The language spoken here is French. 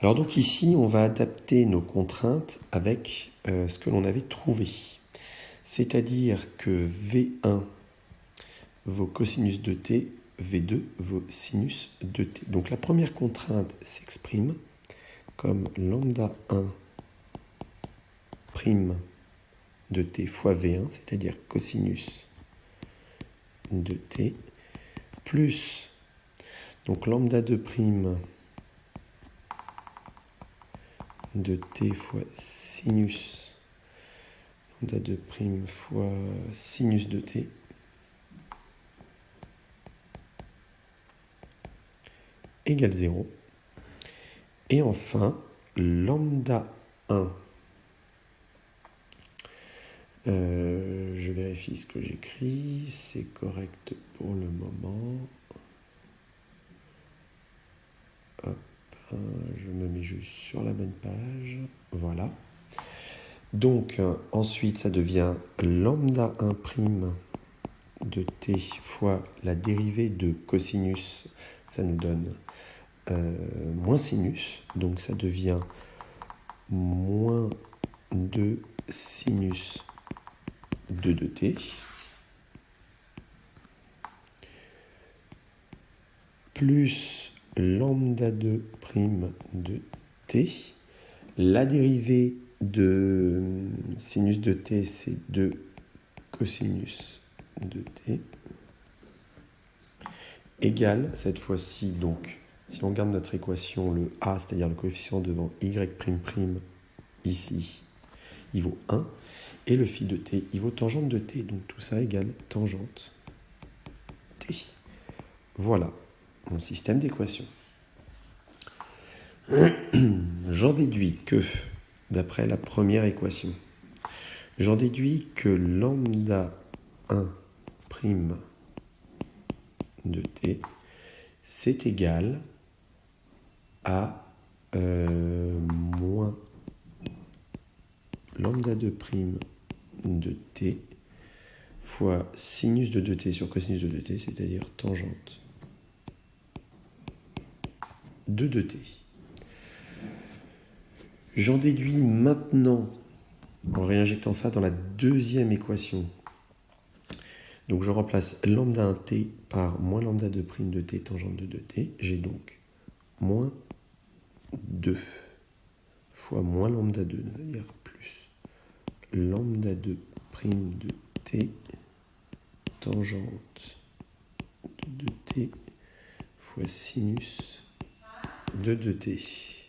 Alors donc ici, on va adapter nos contraintes avec ce que l'on avait trouvé. C'est-à-dire que V1 vaut cosinus de t, V2 vaut sinus de t. Donc la première contrainte s'exprime comme lambda 1 prime de t fois V1, c'est-à-dire cosinus de t, plus donc lambda 2 prime de t fois sinus, lambda 2 prime fois sinus de t, égale 0. Et enfin, lambda 1, je vérifie ce que j'écris, c'est correct pour le moment. Hop, je me mets juste sur la bonne page, voilà. Donc ensuite ça devient lambda 1 prime de t fois la dérivée de cosinus, ça nous donne moins sinus, donc ça devient moins 2 sinus de 2t, plus lambda 2 prime de t, la dérivée de sinus de t, c'est 2 cosinus de t, égale, cette fois-ci, donc, si on regarde notre équation, le a, c'est-à-dire le coefficient devant y', ici, il vaut 1, et le phi de t, il vaut tangente de t, donc tout ça égale tangente t. Voilà mon système d'équations. J'en déduis que, d'après la première équation, j'en déduis que lambda 1 prime de t, c'est égal à moins lambda 2 prime de t fois sinus de 2t sur cosinus de 2t, c'est-à-dire tangente de 2t. J'en déduis maintenant, en réinjectant ça dans la deuxième équation. Donc je remplace lambda 1t par moins lambda 2 prime de t tangente de 2t. J'ai donc moins 2 fois moins lambda 2, c'est-à-dire plus lambda 2 prime de t tangente de 2t fois sinus de 2t.